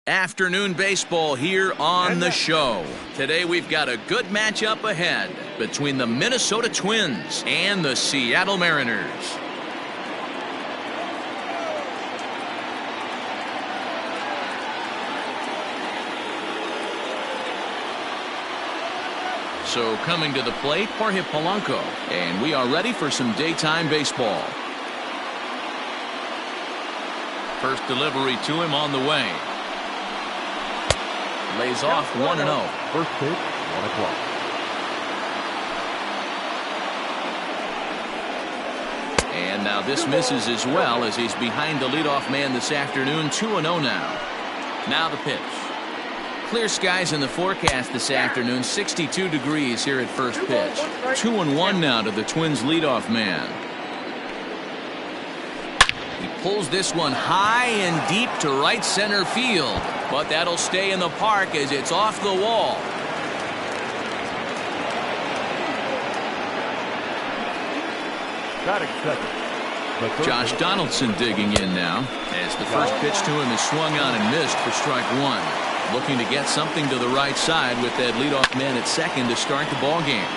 Afternoon baseball here on the show. Today we've got a good matchup ahead between the Minnesota Twins and the Seattle Mariners. So coming to the plate, Jorge Polanco, and we are ready for some daytime baseball. First delivery to him on the way. Lays off 1-0. First pitch, 1 o'clock. And now this misses as well as he's behind the leadoff man this afternoon. 2-0 now. Now the pitch. Clear skies in the forecast this afternoon. 62 degrees here at first pitch. 2-1 now to the Twins leadoff man. He pulls this one high and deep to right center field. But that'll stay in the park as it's off the wall. Batting second. Josh Donaldson digging in now as the first pitch to him is swung on and missed for strike one. Looking to get something to the right side with that leadoff man at second to start the ball game.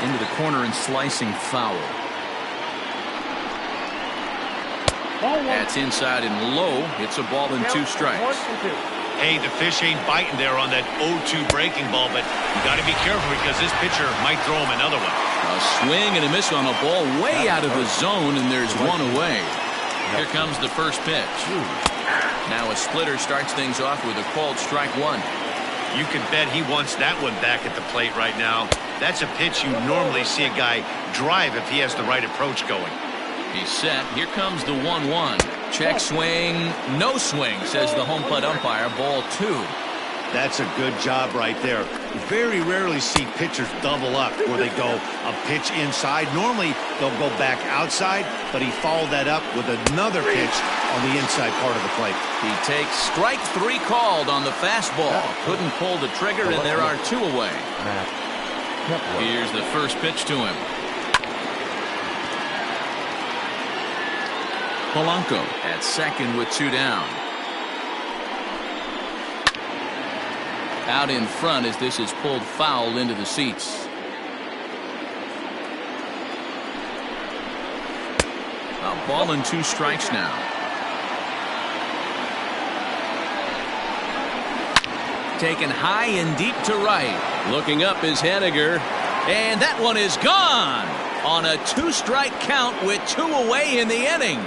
Into the corner and slicing foul. That's inside and low. It's a ball and 2 strikes. Hey, the fish ain't biting there on that 0-2 breaking ball, but you got to be careful because this pitcher might throw him another one. A swing and a miss on a ball way out of the zone, and there's one away. Here comes the first pitch. Now a splitter starts things off with a called strike one. You can bet he wants that one back at the plate right now. That's a pitch you normally see a guy drive if he has the right approach going. He's set. Here comes the 1-1. Check swing. No swing, says the home plate umpire. Ball 2. That's a good job right there. Very rarely see pitchers double up where they go a pitch inside. Normally they'll go back outside, but he followed that up with another pitch on the inside part of the plate. He takes strike 3 called on the fastball. Couldn't pull the trigger, and there are 2 away. Here's the first pitch to him. Polanco at second with 2 down. Out in front as this is pulled foul into the seats. A ball and 2 strikes now. Taken high and deep to right. Looking up is Henniger. And that one is gone on a 2-strike count with 2 away in the inning.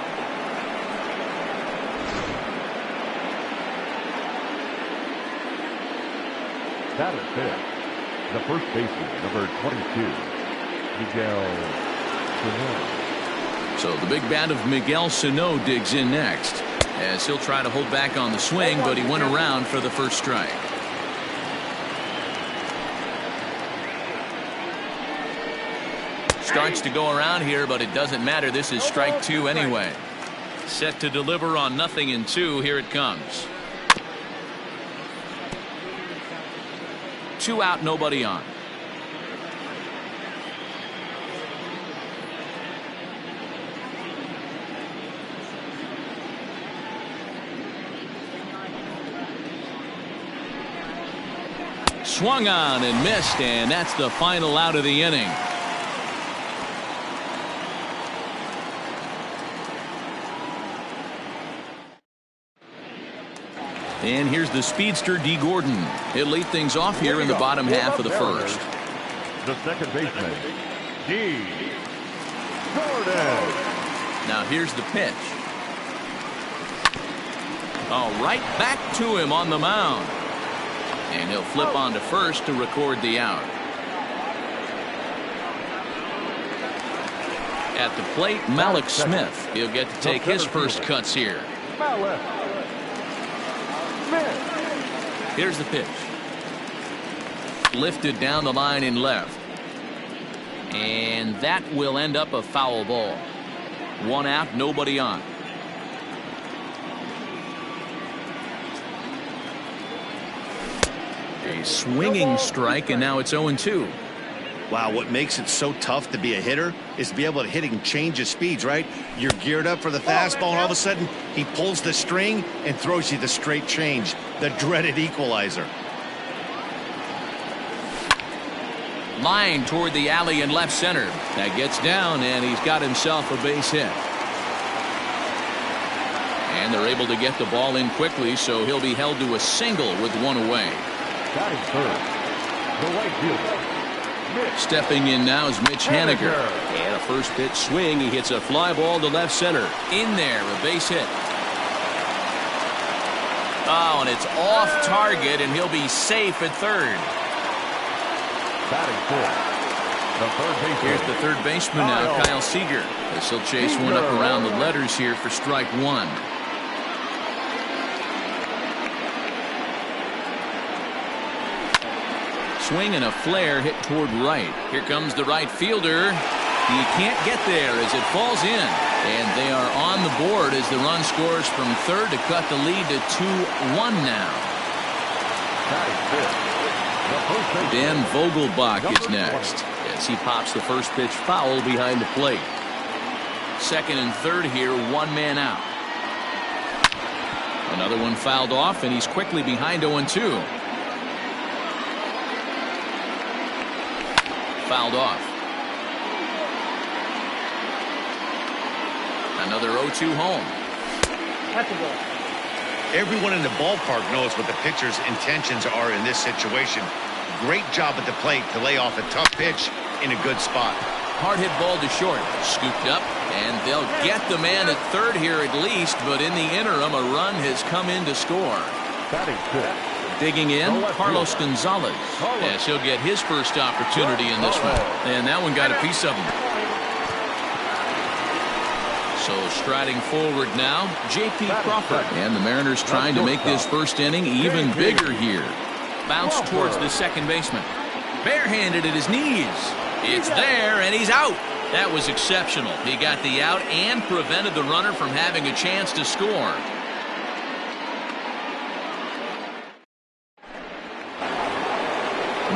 Batter fifth, the first baseman, number 22, Miguel Sano. So the big bat of Miguel Sano digs in next, as he'll try to hold back on the swing, but he went around for the first strike. Starts to go around here, but it doesn't matter. This is strike 2 anyway. Set to deliver on 0-2. Here it comes. 2 out, nobody on. Swung on and missed, and that's the final out of the inning. And here's the speedster, D. Gordon. He'll lead things off here in the bottom half of the first. The second baseman, D. Gordon. Now here's the pitch. Oh, right back to him on the mound. And he'll flip on to first to record the out. At the plate, Malik Smith. He'll get to take his first cuts here. Here's the pitch. Lifted down the line in left. And that will end up a foul ball. 1 out, nobody on. A swinging strike, and now it's 0-2. Wow, what makes it so tough to be a hitter is to be able to hit and change his speeds, right? You're geared up for the fastball, and all of a sudden he pulls the string and throws you the straight change. the dreaded equalizer. Line toward the alley in left center. That gets down, and he's got himself a base hit. And they're able to get the ball in quickly, so he'll be held to a single with one away. Batting third, the right fielder. Stepping in now is Mitch Haniger. And a first pitch swing. He hits a fly ball to left center. In there, a base hit. Oh, and it's off target, and he'll be safe at third. Batting fourth, the third baseman. Here's the third baseman now, Kyle Seager. As he'll chase one up around the letters here for strike one. Swing and a flare hit toward right. Here comes the right fielder. He can't get there as it falls in. And they are on the board as the run scores from third to cut the lead to 2-1 now. Dan Vogelbach is next as he pops the first pitch foul behind the plate. Second and third here, one man out. Another one fouled off, and he's quickly behind 0-2. Fouled off. Another 0-2 home. That's a goal. Everyone in the ballpark knows what the pitcher's intentions are in this situation. Great job at the plate to lay off a tough pitch in a good spot. Hard hit ball to short. Scooped up, and they'll get the man at third here at least, but in the interim, a run has come in to score. Batting fifth. Digging in, Carlos Gonzalez. Yes, he'll get his first opportunity in this one. And that one got a piece of him. So striding forward now, J.P. Crawford. And the Mariners trying to make this first inning even bigger here. Bounce towards the second baseman. Barehanded at his knees. It's there, and he's out. That was exceptional. He got the out and prevented the runner from having a chance to score.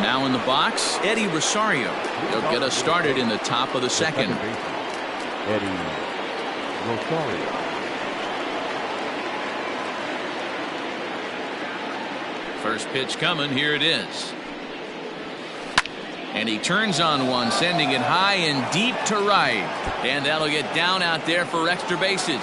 Now in the box, Eddie Rosario. He'll get us started in the top of the second. Eddie Rosario. First pitch coming. Here it is. And he turns on one, sending it high and deep to right. And that'll get down out there for extra bases.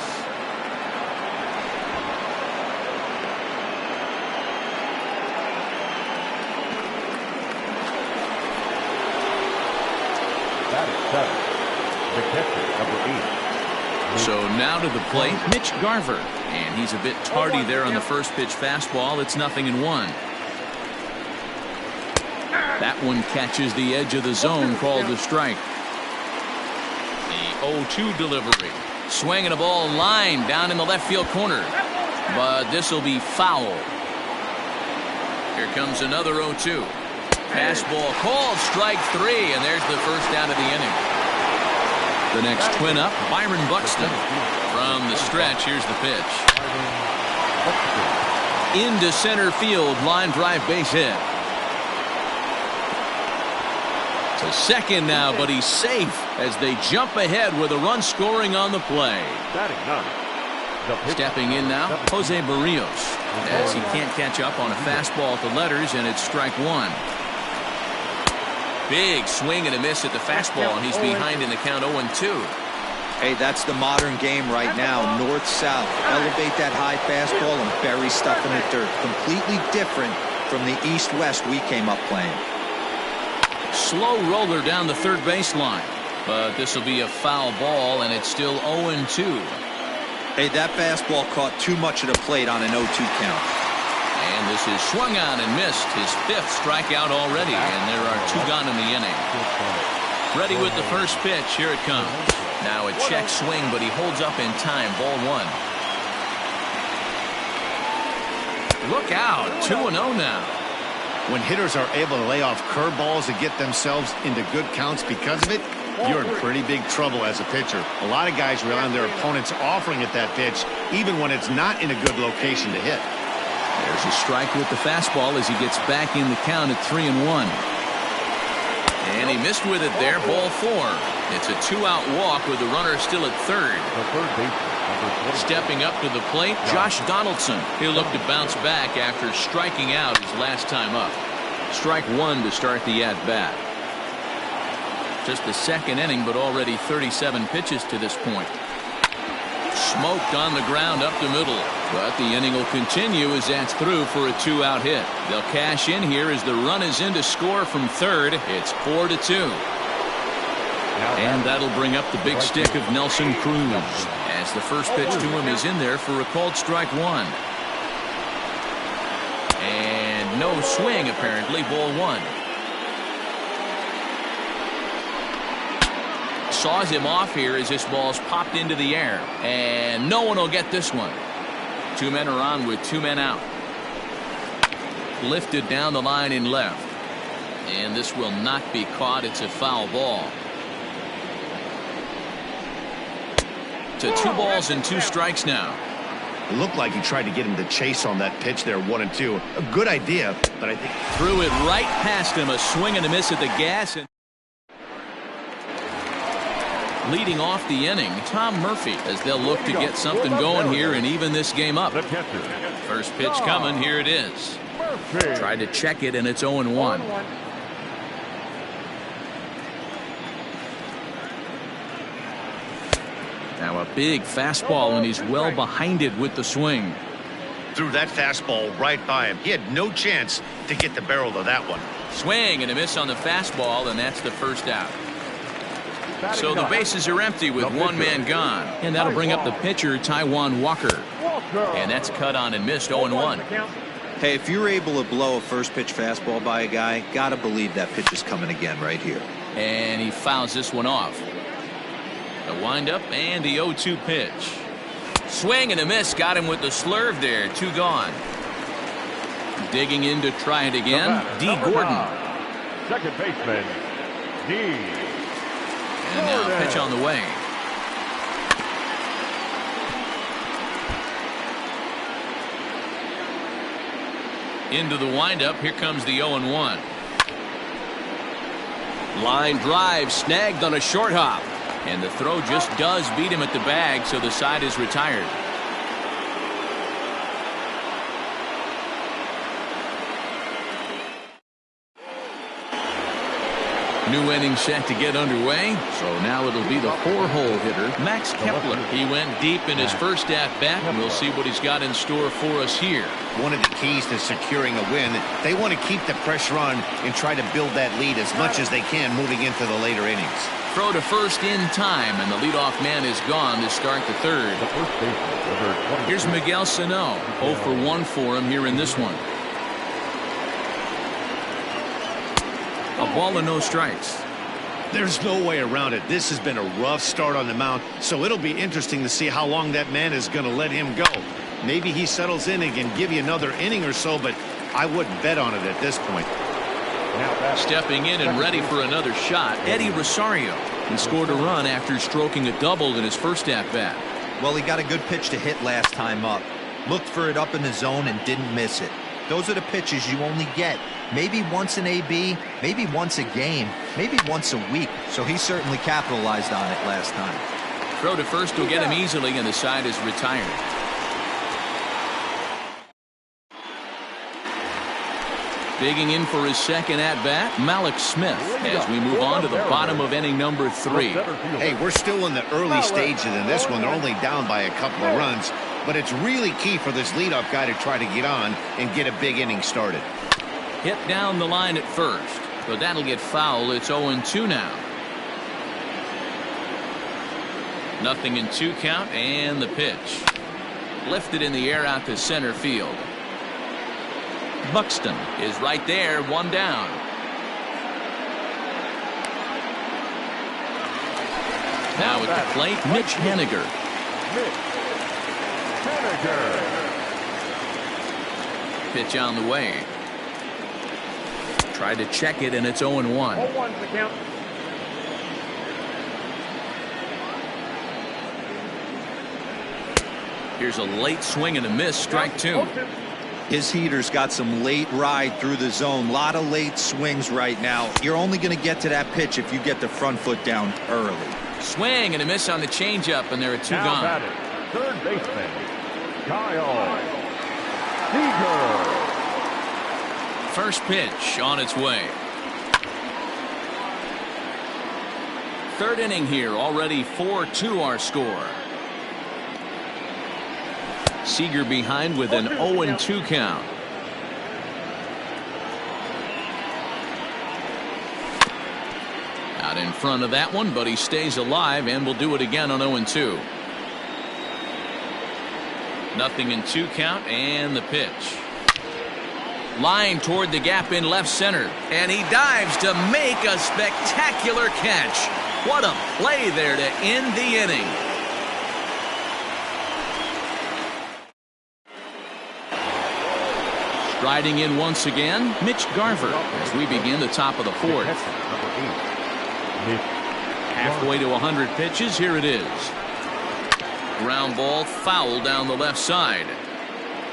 The catcher, number 8. So now to the plate, Mitch Garver. And he's a bit tardy there on the first pitch fastball. It's 0-1. That one catches the edge of the zone, called a strike. The 0-2 delivery. Swinging a ball line down in the left field corner. But this will be foul. Here comes another 0-2. Fastball called strike 3, and there's the first out of the inning. The next twin up, Byron Buxton. From the stretch, here's the pitch. Into center field, line drive base hit. To second now, but he's safe as they jump ahead with a run scoring on the play. Stepping in now, Jose Barrios, as he can't catch up on a fastball at the letters, and it's strike one. Big swing and a miss at the fastball, and he's behind in the count 0-2. Hey, that's the modern game right now. North-south. Elevate that high fastball and bury stuff in the dirt. Completely different from the east-west we came up playing. Slow roller down the third baseline. But this will be a foul ball, and it's still 0-2. Hey, that fastball caught too much of the plate on an 0-2 count. And this is swung on and missed. His fifth strikeout already, and there are two gone in the inning. Ready with the first pitch. Here it comes. Now a check swing, but he holds up in time. Ball one. Look out. 2-0 now. When hitters are able to lay off curveballs and get themselves into good counts because of it, you're in pretty big trouble as a pitcher. A lot of guys rely on their opponents offering at that pitch, even when it's not in a good location to hit. There's a strike with the fastball as he gets back in the count at 3-1. And he missed with it there, ball four. It's a two-out walk with the runner still at third. The third baseman, Stepping up to the plate, Josh Donaldson. He'll look to bounce back after striking out his last time up. Strike one to start the at-bat. Just the second inning, but already 37 pitches to this point. Smoked on the ground up the middle. But the inning will continue as that's through for a 2-out hit. They'll cash in here as the run is in to score from third. It's 4-2. And that'll bring up the big stick of Nelson Cruz, as the first pitch to him is in there for a called strike one. And no swing, apparently. Ball one. Saws him off here as this ball's popped into the air. And no one will get this one. Two men are on with two men out. Lifted down the line in left. And this will not be caught. It's a foul ball. To 2 balls and 2 strikes now. It looked like he tried to get him to chase on that pitch there, 1-2. A good idea, but I think threw it right past him. A swing and a miss at the gas. And leading off the inning, Tom Murphy, as they'll look to get something going here and even this game up. First pitch coming. Here it is. Tried to check it, and it's 0-1. Now a big fastball, and he's well behind it with the swing. Threw that fastball right by him. He had no chance to get the barrel of that one. Swing and a miss on the fastball, and that's the first out. So the bases are empty with one man gone. And that'll bring up the pitcher, Taijuan Walker. And that's cut on and missed, 0-1. Hey, if you're able to blow a first pitch fastball by a guy, gotta believe that pitch is coming again right here. And he fouls this one off. The windup and the 0-2 pitch. Swing and a miss. Got him with the slurve there. 2 gone. Digging in to try it again. D. Gordon. Second baseman, D. And now pitch on the way. Into the windup. Here comes the 0-1. Line drive snagged on a short hop. And the throw just does beat him at the bag, so the side is retired. New inning set to get underway. So now it'll be the 4-hole hitter, Max Kepler. He went deep in his first at-bat, and we'll see what he's got in store for us here. One of the keys to securing a win, they want to keep the pressure on and try to build that lead as much as they can moving into the later innings. Throw to first in time, and the leadoff man is gone to start the third. Here's Miguel Sano. 0 for 1 for him here in this one. A ball and no strikes. There's no way around it. This has been a rough start on the mound, so it'll be interesting to see how long that man is going to let him go. Maybe he settles in and can give you another inning or so, but I wouldn't bet on it at this point. Stepping in and ready for another shot, Eddie Rosario. He scored a run after stroking a double in his first at-bat. Well, he got a good pitch to hit last time up. Looked for it up in the zone and didn't miss it. Those are the pitches you only get maybe once in AB, maybe once a game, maybe once a week. So he certainly capitalized on it last time. Throw to first will get him easily, and the side is retired. Digging in for his second at-bat, Malik Smith, as we move on to the bottom of inning number 3. Hey, we're still in the early stages in this one. They're only down by a couple of runs, but it's really key for this leadoff guy to try to get on and get a big inning started. Hit down the line at first, but that'll get foul. It's 0-2 now. Nothing in 2 count, and the pitch. Lifted in the air out to center field. Buxton is right there, 1 down. Now at the plate, Mitch Haniger. Pitch on the way. Tried to check it, and it's 0-1. 0-1's the count. Here's a late swing and a miss, strike 2. His heater's got some late ride through the zone. A lot of late swings right now. You're only going to get to that pitch if you get the front foot down early. Swing and a miss on the changeup, and there are 2 gone. third baseman, Kyle Seager. First pitch on its way. Third inning here, already 4-2 our score. Seager behind with an 0-2 count. Out in front of that one, but he stays alive and will do it again on 0-2. Nothing in 2 count, and the pitch. Line toward the gap in left center, and he dives to make a spectacular catch. What a play there to end the inning. Striding in once again, Mitch Garver as we begin the top of the fourth. Halfway to 100 pitches, here it is. Ground ball foul down the left side.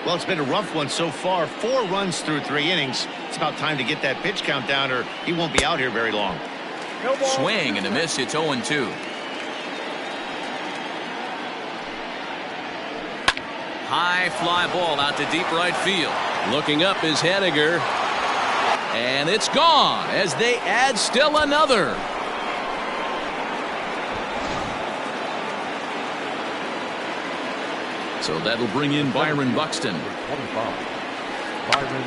Well, it's been a rough one so far. 4 runs through 3 innings. It's about time to get that pitch count down or he won't be out here very long. Swing and a miss. It's 0-2. High fly ball out to deep right field. Looking up is Henniger. And it's gone as they add still another. So that'll bring in Byron Buxton. 25. Byron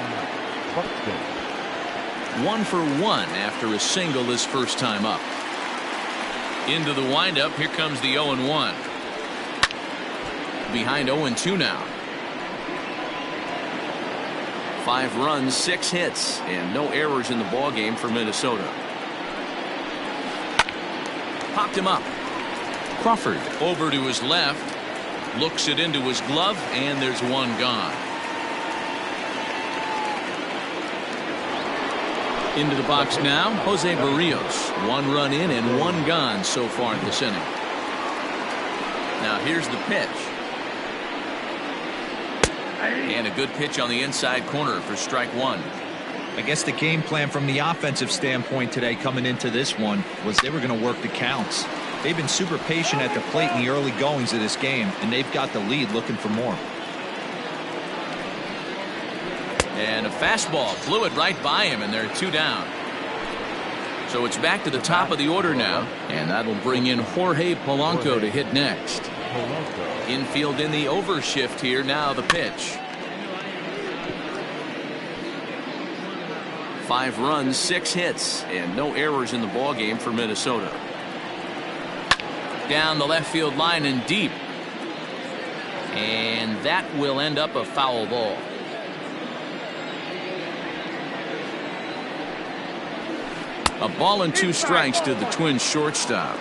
Buxton. 1 for 1 after a single his first time up. Into the windup. Here comes the 0-1. Behind 0-2 now. 5 runs, 6 hits, and no errors in the ballgame for Minnesota. Popped him up. Crawford over to his left. Looks it into his glove, and there's one gone. Into the box now, Jose Barrios. 1 run in and 1 gone so far this inning. Now here's the pitch. And a good pitch on the inside corner for strike 1. I guess the game plan from the offensive standpoint today coming into this one was they were going to work the counts. They've been super patient at the plate in the early goings of this game, and they've got the lead looking for more. And a fastball flew it right by him, and they're 2 down. So it's back to the top of the order now, and that'll bring in Jorge Polanco to hit next. Infield in the overshift here. Now the pitch. 5 runs, 6 hits, and no errors in the ballgame for Minnesota. Down the left field line and deep. And that will end up a foul ball. A ball and 2 strikes to the Twins shortstop.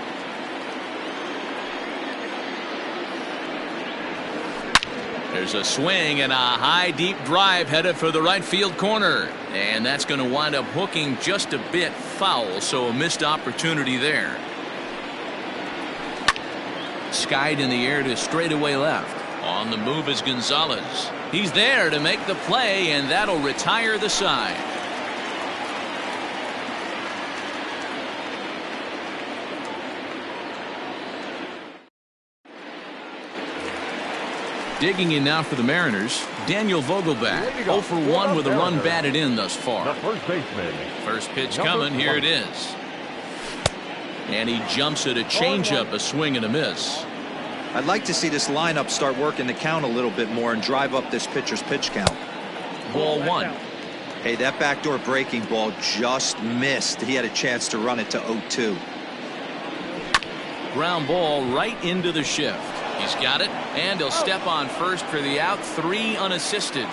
There's a swing and a high deep drive headed for the right field corner. And that's going to wind up hooking just a bit foul, so a missed opportunity there. Skied in the air to straightaway left. On the move is Gonzalez. He's there to make the play, and that'll retire the side. Digging in now for the Mariners, Daniel Vogelbach. 0 for 1 with a run batted in thus far. The first baseman. First pitch coming. Here it is. And he jumps at a changeup, a swing and a miss. I'd like to see this lineup start working the count a little bit more and drive up this pitcher's pitch count. Ball 1. Hey, that backdoor breaking ball just missed. He had a chance to run it to 0-2. Ground ball right into the shift. He's got it, and he'll step on first for the out. 3 unassisted.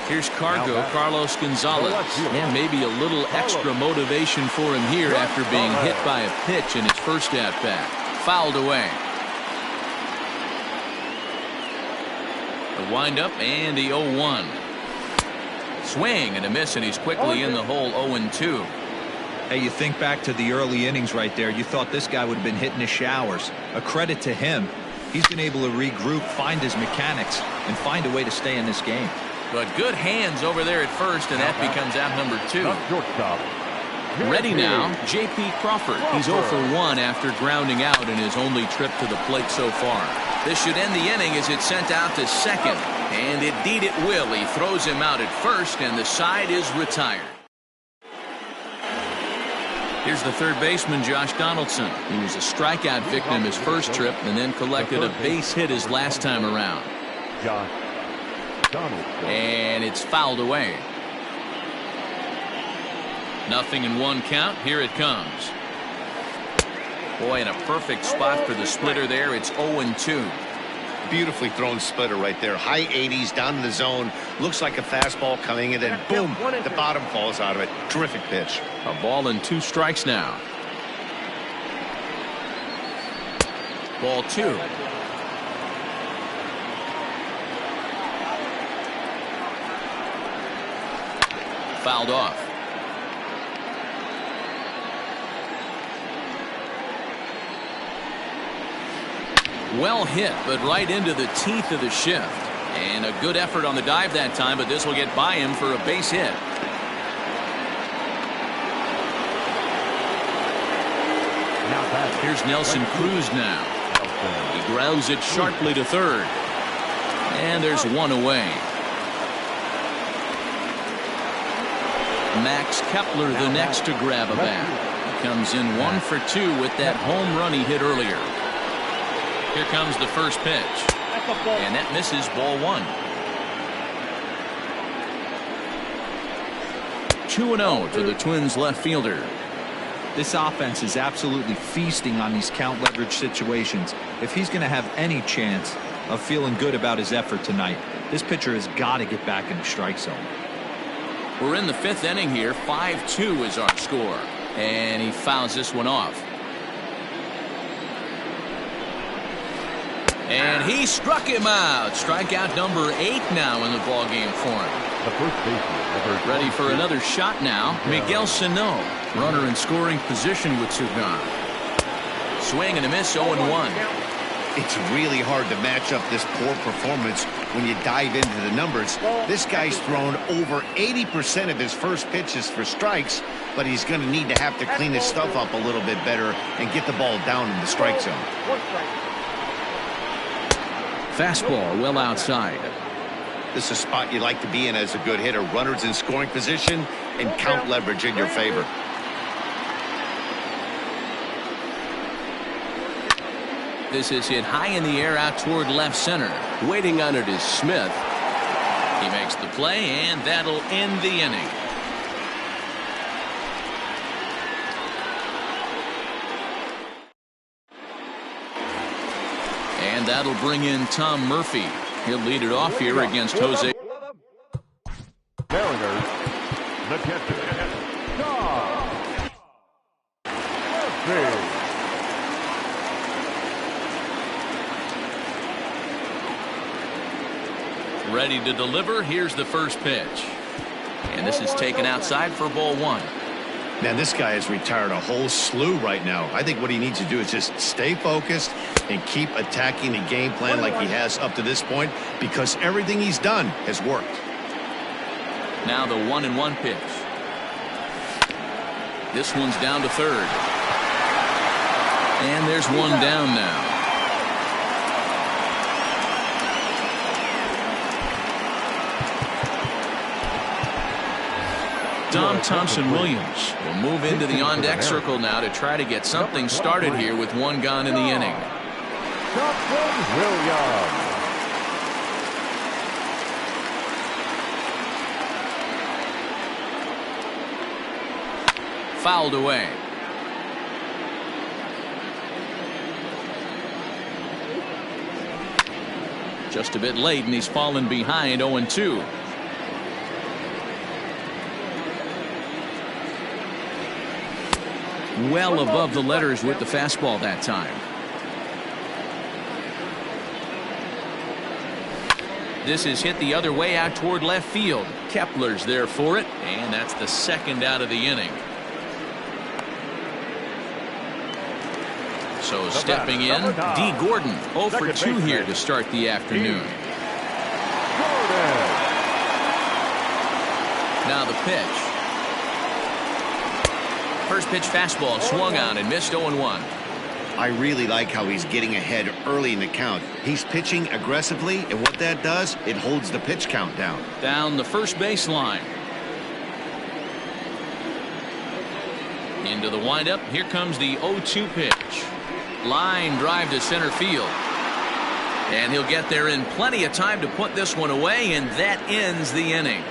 Here's Carlos Gonzalez. And maybe a little extra motivation for him here after being hit by a pitch in his first at-bat. Fouled away. The windup and the 0-1. Swing and a miss, and he's quickly in the hole. 0-2. Hey, you think back to the early innings right there. You thought this guy would have been hitting the showers. A credit to him. He's been able to regroup, find his mechanics, and find a way to stay in this game. But good hands over there at first, and that becomes out number 2. Ready now, J.P. Crawford. He's 0 for 1 after grounding out in his only trip to the plate so far. This should end the inning as it's sent out to second. And indeed it will. He throws him out at first, and the side is retired. Here's the third baseman, Josh Donaldson. He was a strikeout victim his first trip and then collected a base hit his last time around. Josh Donaldson. And it's fouled away. 0-1 count. Here it comes. Boy, in a perfect spot for the splitter there. It's 0-2. Beautifully thrown splitter right there. High 80s down in the zone. Looks like a fastball coming in, and boom, the bottom falls out of it. Terrific pitch. A ball and 2 strikes now. Ball 2. Fouled off. Well hit, but right into the teeth of the shift. And a good effort on the dive that time, but this will get by him for a base hit. Here's Nelson Cruz now. He grounds it sharply to third. And there's one away. Max Kepler the next to grab a bat. He comes in 1 for 2 with that home run he hit earlier. Here comes the first pitch. And that misses, ball 1. 2-0 to the Twins left fielder. This offense is absolutely feasting on these count leverage situations. If he's going to have any chance of feeling good about his effort tonight, this pitcher has got to get back in the strike zone. We're in the 5th inning here. 5-2 is our score. And he fouls this one off. And he struck him out. Strikeout number 8 now in the ballgame for him. The first baseman. Ready for another shot now. Miguel Sano, runner in scoring position with 2 gone. Swing and a miss, 0-1. It's really hard to match up this poor performance when you dive into the numbers. This guy's thrown over 80% of his first pitches for strikes, but he's going to need to have to clean his stuff up a little bit better and get the ball down in the strike zone. Fastball well outside. This is a spot you like to be in as a good hitter. Runners in scoring position and count leverage in your favor. This is hit high in the air out toward left center. Waiting on it is Smith. He makes the play, and that'll end the inning. And that'll bring in Tom Murphy. He'll lead it off here against Jose. Mariners, the catcher, Tom Murphy. Ready to deliver. Here's the first pitch. And this is taken outside for ball 1. Man, this guy has retired a whole slew right now. I think what he needs to do is just stay focused and keep attacking the game plan like he has up to this point, because everything he's done has worked. Now the 1-1 pitch. This one's down to third. And there's one down now. Dom Thompson-Williams will move into the on-deck circle now to try to get something started here with 1 gone in the inning. Thompson-Williams. Fouled away. Just a bit late, and he's fallen behind 0-2. Well above the letters with the fastball that time. This is hit the other way out toward left field. Kepler's there for it, and that's the second out of the inning. So stepping in, D. Gordon, 0 for 2 here to start the afternoon. Now the pitch. First pitch fastball swung on and missed, 0-1. I really like how he's getting ahead early in the count. He's pitching aggressively, and what that does, it holds the pitch count down. Down the first baseline. Into the windup. Here comes the 0-2 pitch. Line drive to center field. And he'll get there in plenty of time to put this one away, and that ends the inning.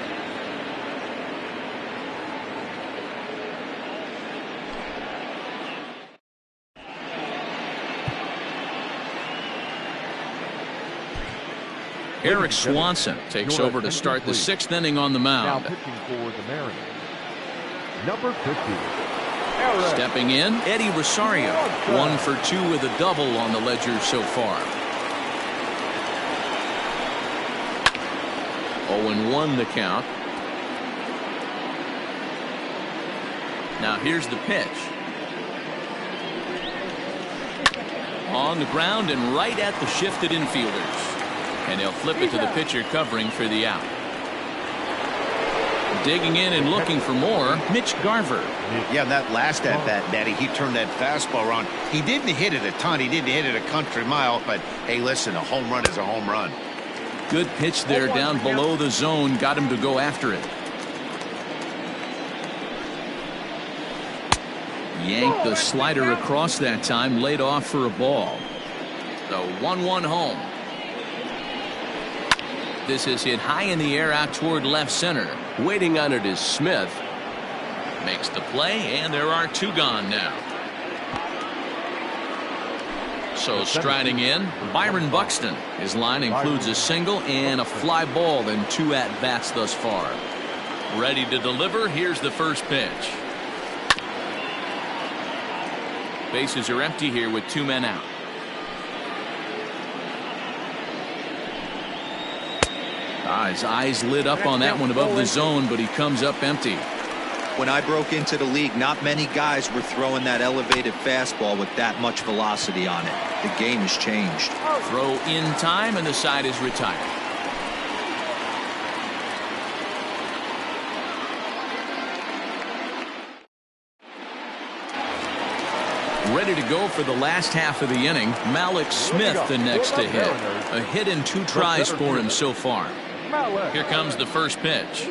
Eric Swanson takes over to start the 6th inning on the Now mound. pitching for the Mariners, number 50. Stepping in, Eddie Rosario. 1 for 2 with a double on the ledger so far. 0-1 the count. Now here's the pitch. On the ground and right at the shifted infielders. And he'll flip it to the pitcher covering for the out. Digging in and looking for more, Mitch Garver. Yeah, that last at-bat, Daddy, he turned that fastball around. He didn't hit it a ton. He didn't hit it a country mile. But, hey, listen, a home run is a home run. Good pitch there down below the zone. Got him to go after it. Yanked the slider across that time. Laid off for a ball. The 1-1 home. This is hit high in the air out toward left center. Waiting on it is Smith. Makes the play, and there are 2 gone now. So striding in, Byron Buxton. His line includes a single and a fly ball in 2 at-bats thus far. Ready to deliver. Here's the first pitch. Bases are empty here with 2 men out. His eyes lit up on that one above the zone, but he comes up empty. When I broke into the league, not many guys were throwing that elevated fastball with that much velocity on it. The game has changed. Throw in time, and the side is retired. Ready to go for the last half of the inning. Malik Smith the next to hit. A hit in 2 tries for him so far. Here comes the first pitch.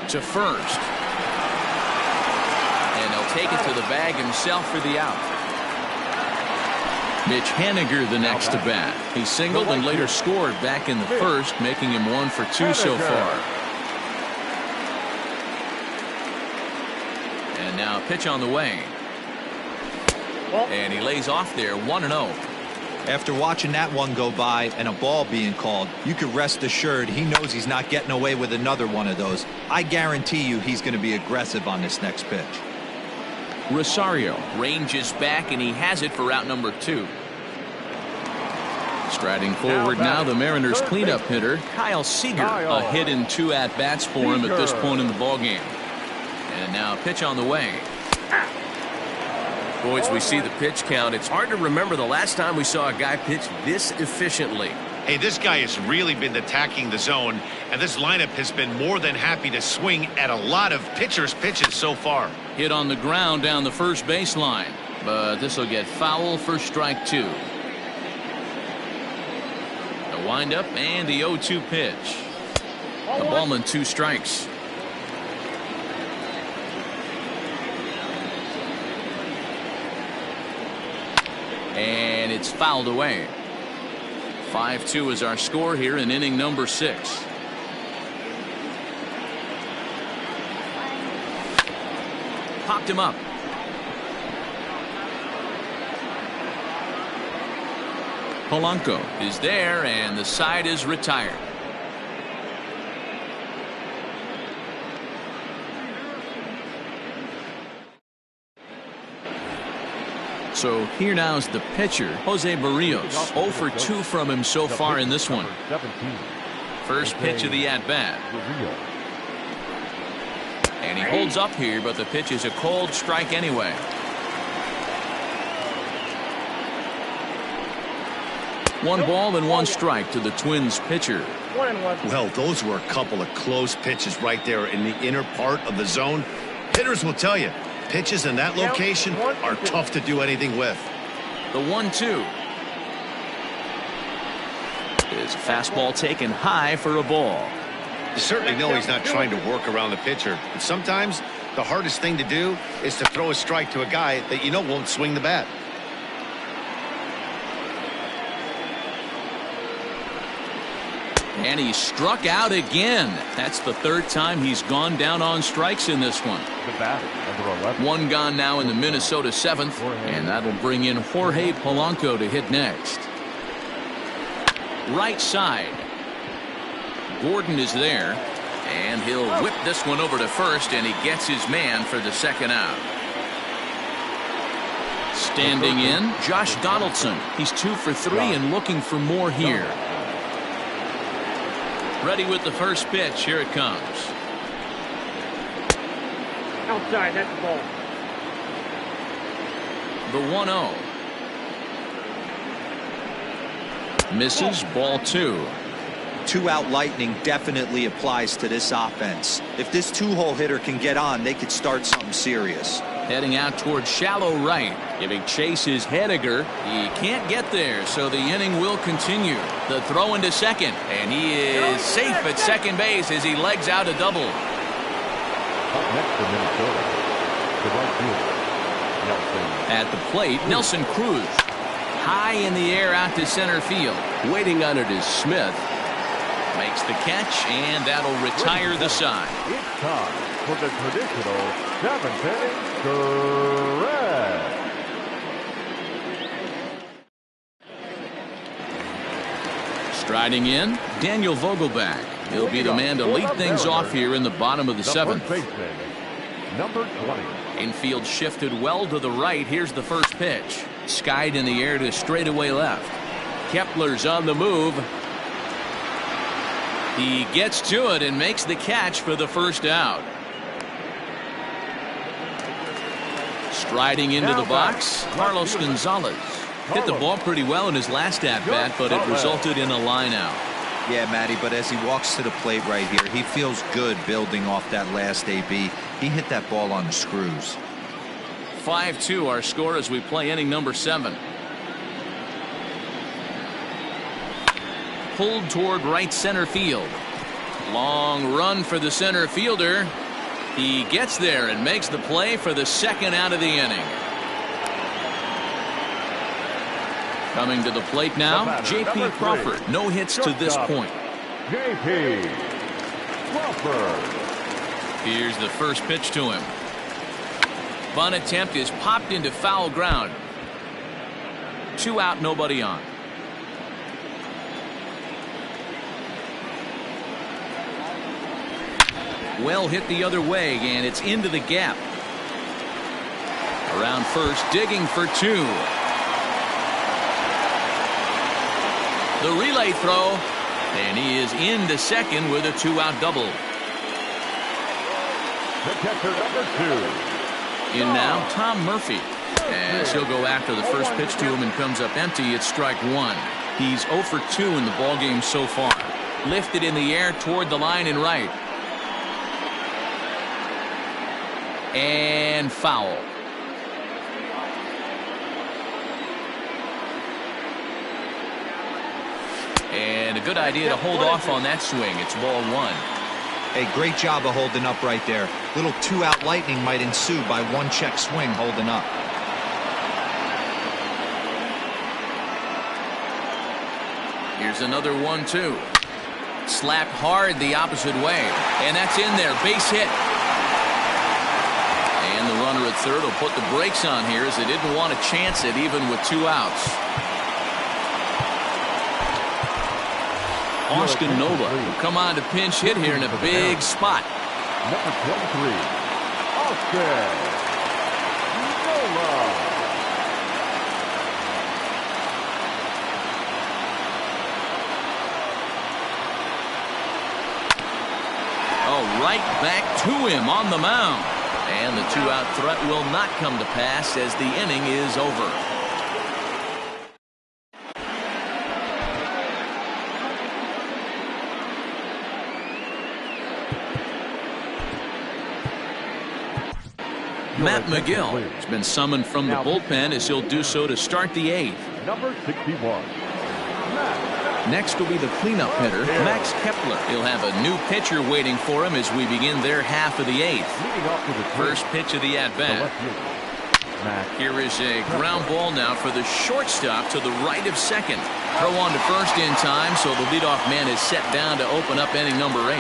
To first. And he'll take it to the bag himself for the out. Mitch Haniger the next to bat. He singled and later scored back in the first, making him 1 for 2 so far. And now a pitch on the way. And he lays off there, 1-0. After watching that one go by and a ball being called, you can rest assured he knows he's not getting away with another one of those. I guarantee you he's going to be aggressive on this next pitch. Rosario ranges back, and he has it for out number 2. Striding forward now, the Mariners cleanup hitter, Kyle Seager. A hit in 2 at-bats for him at this point in the ballgame. And now a pitch on the way. Boys, we see the pitch count. It's hard to remember the last time we saw a guy pitch this efficiently. Hey, this guy has really been attacking the zone, and this lineup has been more than happy to swing at a lot of pitchers' pitches so far. Hit on the ground down the first baseline, but this will get foul for strike 2. The windup and the 0-2 pitch. A ball and 2 strikes. And it's fouled away. 5-2 is our score here in inning number 6. Popped him up. Polanco is there, and the side is retired. So here now is the pitcher, Jose Barrios. 0 for 2 from him so far in this one. First pitch of the at-bat. And he holds up here, but the pitch is a cold strike anyway. One ball and 1 strike to the Twins pitcher. 1-1. Well, those were a couple of close pitches right there in the inner part of the zone. Hitters will tell you, Pitches in that location are tough to do anything with. The 1-2. Is a fastball taken high for a ball. You certainly know he's not trying to work around the pitcher, but sometimes the hardest thing to do is to throw a strike to a guy that you know won't swing the bat. And he struck out again. That's the third time he's gone down on strikes in this one. The batter, number 11. One gone now in the Minnesota seventh, and that'll bring in Jorge Polanco to hit next. Right side. Gordon is there, and he'll whip this one over to first, and he gets his man for the second out. Standing in, Josh Donaldson. He's 2 for 3 and looking for more here. Ready with the first pitch. Here it comes. Outside, that's the ball. The 1-0. Misses, ball 2. 2-out lightning definitely applies to this offense. If this 2-hole hitter can get on, they could start something serious. Heading out towards shallow right. Giving chase is Hediger. He can't get there, so the inning will continue. The throw into second, and he is safe at second base as he legs out a double. Up next for Minnesota, the right fielder, Nelson. At the plate, Nelson Cruz. High in the air out to center field. Waiting on it is Smith. Makes the catch, and that'll retire the side. It's time for the traditional 7th-inning stretch. Striding in, Daniel Vogelback. He'll be the man to lead things off here in the bottom of the seventh. Baseman, number 20. Infield shifted well to the right. Here's the first pitch. Skied in the air to straightaway left. Kepler's on the move. He gets to it and makes the catch for the first out. Striding into the box, Carlos Gonzalez. Hit the ball pretty well in his last at-bat, but it resulted in a line out. Yeah, Matty, but as he walks to the plate right here, he feels good building off that last AB. He hit that ball on the screws. 5-2 our score as we play inning number 7. Pulled toward right center field. Long run for the center fielder. He gets there and makes the play for the second out of the inning. Coming to the plate now, J.P. Crawford. No hits to this point. J.P. Crawford. Here's the first pitch to him. Bunt attempt is popped into foul ground. 2 out, nobody on. Well hit the other way, and it's into the gap. Around first, digging for 2. The relay throw, and he is into second with a 2-out double. The catcher, number 2. In now, Tom Murphy. As he'll go after the first pitch to him and comes up empty, it's strike 1. He's 0 for 2 in the ballgame so far. Lifted in the air toward the line and right. And foul. And a good idea to hold off on that swing. It's ball 1. Hey, great job of holding up right there. Little 2-out lightning might ensue by 1 check swing holding up. Here's another 1-2. Slapped hard the opposite way. And that's in there. Base hit. And the runner at third will put the brakes on here as they didn't want to chance it even with 2 outs. Austin Nova will come on to pinch hit here in a big spot. Number 23, Austin Nova. Oh, right back to him on the mound. And the 2-out threat will not come to pass as the inning is over. Matt McGill has been summoned from the bullpen as he'll do so to start the 8th. Number 61. Next will be the cleanup hitter, Max Kepler. He'll have a new pitcher waiting for him as we begin their half of the 8th. First pitch of the at-bat. Here is a ground ball now for the shortstop to the right of second. Throw on to first in time, so the leadoff man is set down to open up inning number 8.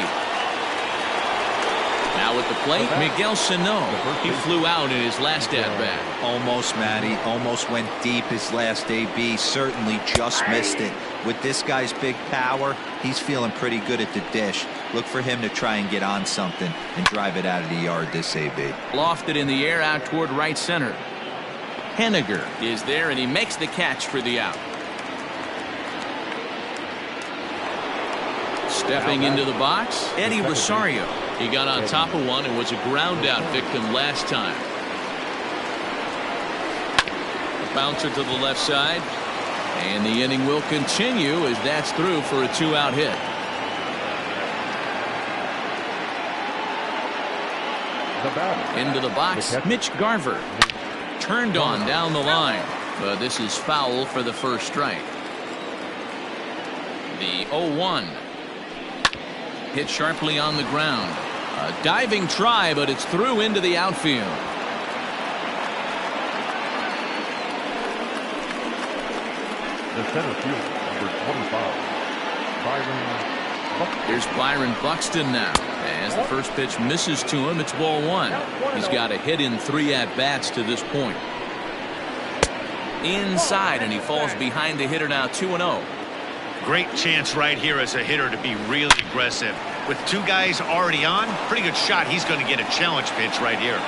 Now at the plate, Miguel Sano. He flew out in his last at-bat. Almost, Matty. Almost went deep his last AB. Certainly just missed it. With this guy's big power, he's feeling pretty good at the dish. Look for him to try and get on something and drive it out of the yard this AB. Lofted in the air out toward right center. Henniger is there, and he makes the catch for the out. Stepping into the box, Eddie Rosario. He got on top of one and was a ground out victim last time. A bouncer to the left side. And the inning will continue as that's through for a 2-out hit. Into the box, Mitch Garver. Turned on down the line. But this is foul for the first strike. The 0-1. Hit sharply on the ground. A diving try, but it's through into the outfield. The center fielder, number 25, Byron Buxton. Here's Byron Buxton now. As the first pitch misses to him, it's ball 1. He's got a hit in 3 at-bats to this point. Inside, and he falls behind the hitter now 2-0. Great chance right here as a hitter to be really aggressive. With 2 guys already on, pretty good shot. He's going to get a challenge pitch right here.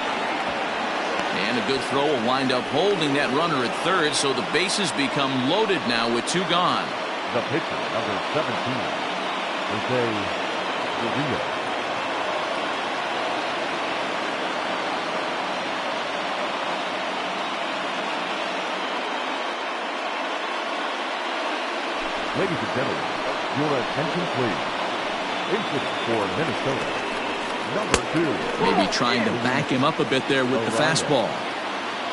And a good throw will wind up holding that runner at third, so the bases become loaded now with 2 gone. The pitcher, number 17, Jose Urias. Ladies and gentlemen, your attention please. Incident for Minnesota, number 2. Maybe trying to back him up a bit there with the fastball.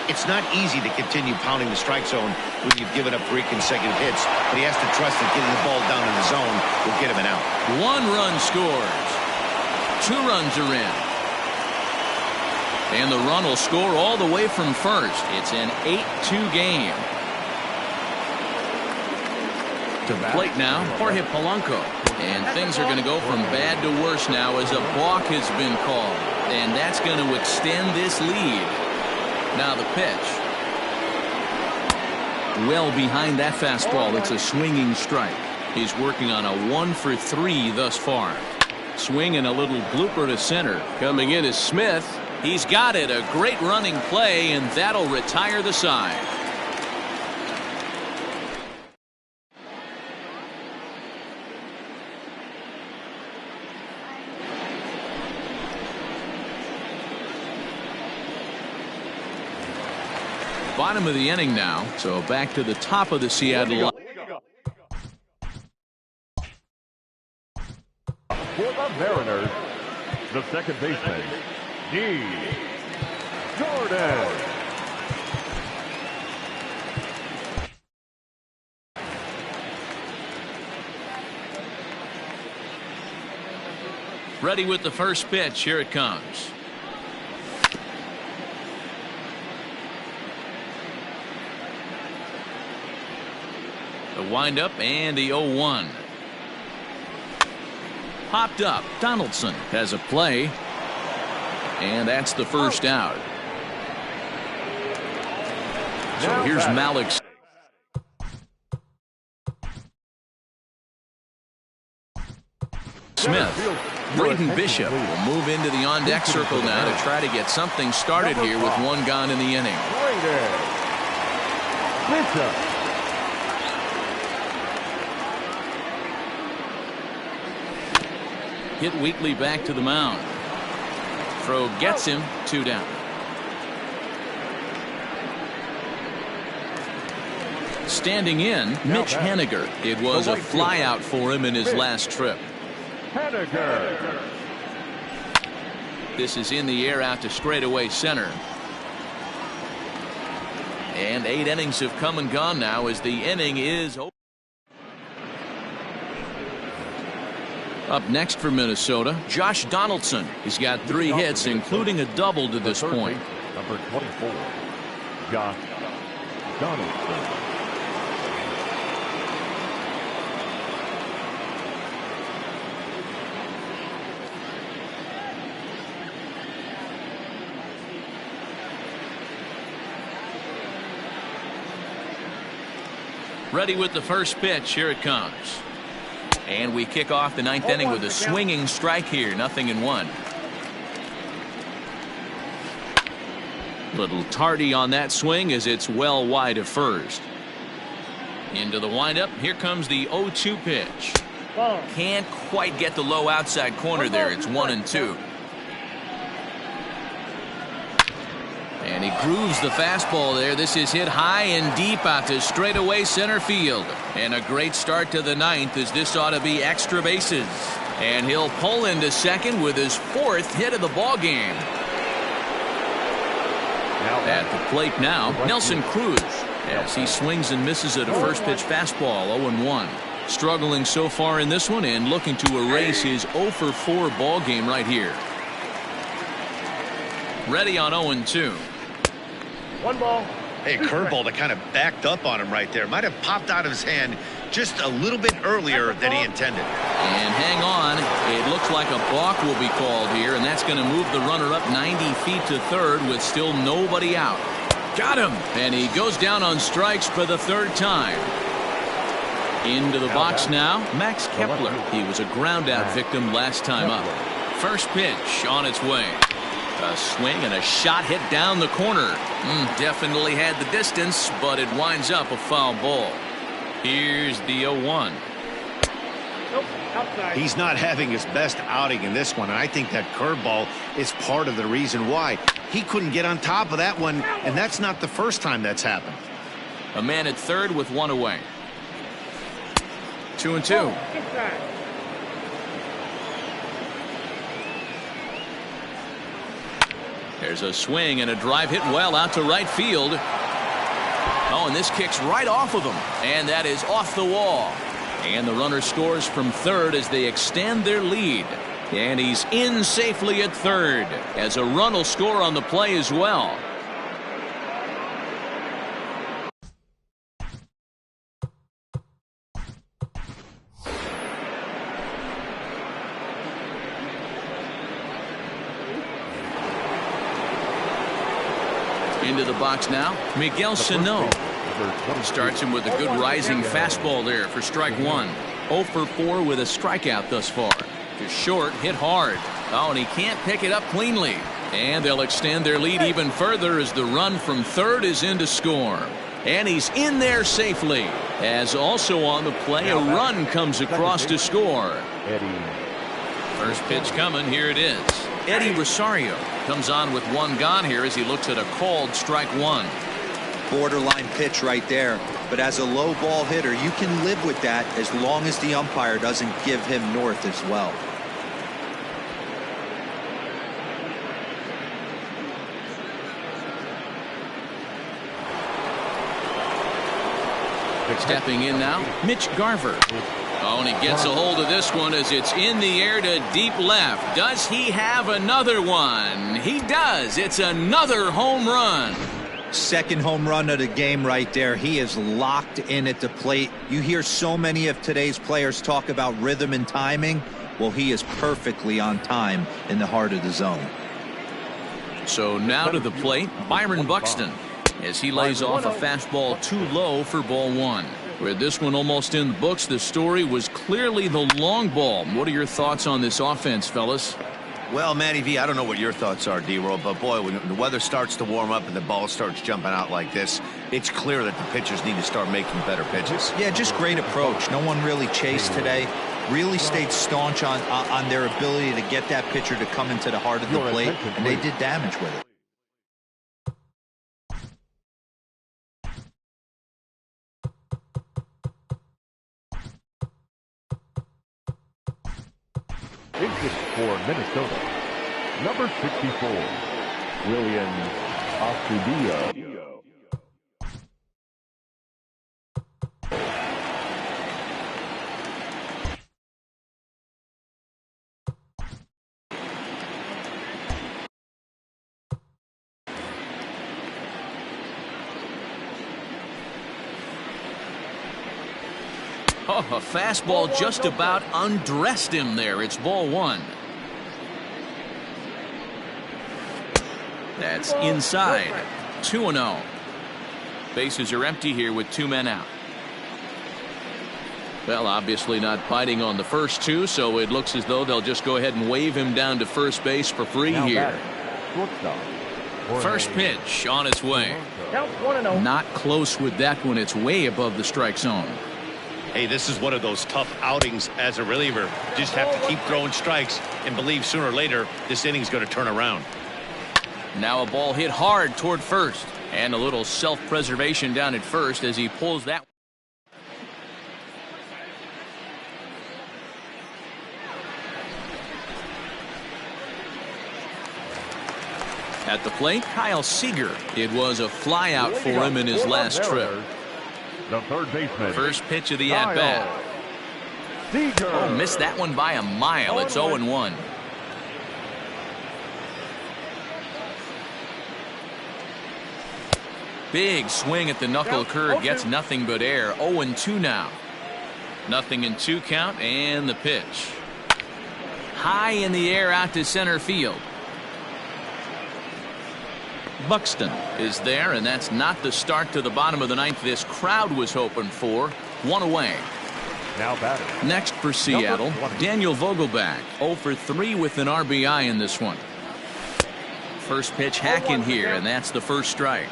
It's not easy to continue pounding the strike zone when you've given up 3 consecutive hits, but he has to trust that getting the ball down in the zone will get him an out. 1 run scores. 2 runs are in. And the run will score all the way from first. It's an 8-2 game. To the plate now, Jorge Polanco. And things are going to go from bad to worse now as a balk has been called. And that's going to extend this lead. Now the pitch. Well behind that fastball. It's a swinging strike. He's working on a 1 for 3 thus far. Swing and a little blooper to center. Coming in is Smith. He's got it. A great running play, and that'll retire the side. Bottom of the inning now, so back to the top of the Seattle line. For the Mariners, the second baseman, D. Jordan. Ready with the first pitch. Here it comes. The windup and the 0-1. Popped up. Donaldson has a play. And that's the first out. So here's Malik. Smith. Braden Bishop will move into the on-deck circle now to try to get something started here with 1 gone in the inning. Bishop. Hit weakly back to the mound. Throw gets him 2 down. Standing in, Mitch Henniger. It was a flyout for him in his last trip. Henniger. This is in the air out to straightaway center. And 8 innings have come and gone now as the inning is over. Up next for Minnesota, Josh Donaldson. He's got 3 hits, including a double to this point. Number 24, Josh Donaldson. Ready with the first pitch. Here it comes. And we kick off the 9th inning with a swinging strike here. 0-1. Little tardy on that swing as it's well wide of first. Into the windup. Here comes the 0-2 pitch. Can't quite get the low outside corner there. It's 1-2. And he grooves the fastball there. This is hit high and deep out to straightaway center field. And a great start to the 9th as this ought to be extra bases. And he'll pull into second with his 4th hit of the ball game. At the plate now, Nelson Cruz, as he swings and misses at a first pitch fastball. 0-1. Struggling so far in this one and looking to erase his 0-for-4 ball game right here. Ready on 0-2. 1 ball. Hey, curveball that kind of backed up on him right there. Might have popped out of his hand just a little bit earlier than he intended. And hang on. It looks like a balk will be called here, and that's going to move the runner up 90 feet to third with still nobody out. Got him. And he goes down on strikes for the 3rd time. Into the box now, Max Kepler. He was a ground-out victim last time up. First pitch on its way. A swing and a shot hit down the corner. Definitely had the distance, but it winds up a foul ball. Here's the 0-1. Nope, outside. He's not having his best outing in this one, and I think that curveball is part of the reason why. He couldn't get on top of that one, and that's not the first time that's happened. A man at third with 1 away. 2-2. Inside. There's a swing and a drive hit well out to right field. Oh, and this kicks right off of him. And that is off the wall. And the runner scores from third as they extend their lead. And he's in safely at third as a run will score on the play as well. Into the box now, Miguel Sano. Starts him with a good rising fastball there for strike 1. 0-for-4 with a strikeout thus far. To short, hit hard. Oh, and he can't pick it up cleanly. And they'll extend their lead even further as the run from third is in to score. And he's in there safely. As also on the play, a run comes across to score. First pitch coming, here it is. Eddie Rosario comes on with 1 gone here as he looks at a called strike 1. Borderline pitch right there. But as a low ball hitter, you can live with that as long as the umpire doesn't give him north as well. Stepping in now, Mitch Garver. Oh, and he gets a hold of this one as it's in the air to deep left. Does he have another one? He does. It's another home run. Second home run of the game right there. He is locked in at the plate. You hear so many of today's players talk about rhythm and timing. Well, he is perfectly on time in the heart of the zone. So now to the plate, Byron Buxton, as he lays off a fastball too low for ball 1. With this one almost in the books, the story was clearly the long ball. What are your thoughts on this offense, fellas? Well, Matty V, I don't know what your thoughts are, D-Roll, but boy, when the weather starts to warm up and the ball starts jumping out like this, it's clear that the pitchers need to start making better pitches. Yeah, just great approach. No one really chased today. Really stayed staunch on their ability to get that pitcher to come into the heart of the plate, and they did damage with it. Injured for Minnesota, number 64, William Astudillo. Oh, a fastball just about undressed him there. It's ball one. That's inside. 2-0. Bases are empty here with 2 men out. Well, obviously not biting on the first 2, so it looks as though they'll just go ahead and wave him down to first base for free here. First pitch on its way. Count 1-0. Not close with that one. It's way above the strike zone. Hey, this is one of those tough outings as a reliever. Just have to keep throwing strikes and believe sooner or later this inning's going to turn around. Now a ball hit hard toward first, and a little self-preservation down at first as he pulls that. At the plate, Kyle Seager. It was a fly out for him in his last trip. The third baseman. First pitch of the at-bat. Oh, missed that one by a mile. It's 0-1. Big swing at the knuckle curve. Gets nothing but air. 0-2 now. Nothing in 2 count, and the pitch. High in the air out to center field. Buxton is there, and that's not the start to the bottom of the 9th this crowd was hoping for. 1 away. Now batter. Next for Seattle, Daniel Vogelbach. 0 for 3 with an RBI in this one. First pitch hacking here, and that's the first strike.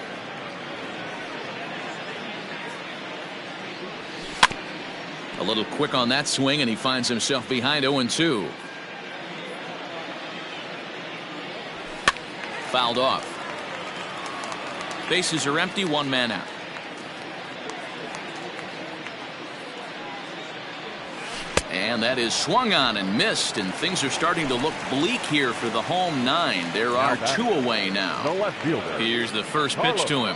A little quick on that swing, and he finds himself behind 0-2. Fouled off. Bases are empty, 1 man out. And that is swung on and missed, and things are starting to look bleak here for the home 9. There are 2 away now. The left fielder. Here's the first pitch to him.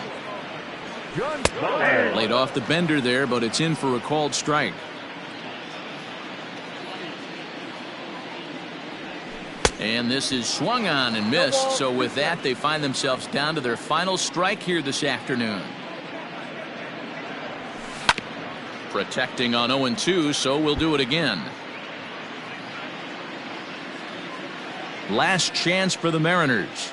Laid off the bender there, but it's in for a called strike. And this is swung on and missed. So with that, they find themselves down to their final strike here this afternoon. Protecting on 0-2, so we'll do it again. Last chance for the Mariners.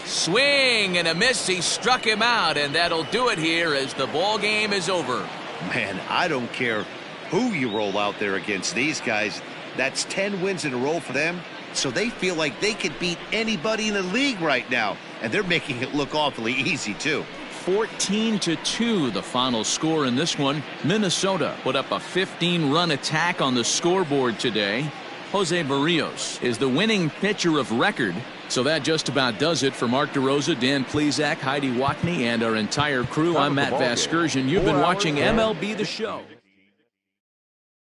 Swing and a miss. He struck him out, and that'll do it here as the ball game is over. Man, I don't care who you roll out there against these guys. That's 10 wins in a row for them, so they feel like they could beat anybody in the league right now, and they're making it look awfully easy too. 14-2 the final score in this one. Minnesota put up a 15-run attack on the scoreboard today. Jose Barrios is the winning pitcher of record. So that just about does it for Mark DeRosa, Dan Plesac, Heidi Watney, and our entire crew. I'm Matt Vasgersian. You've been watching MLB The Show.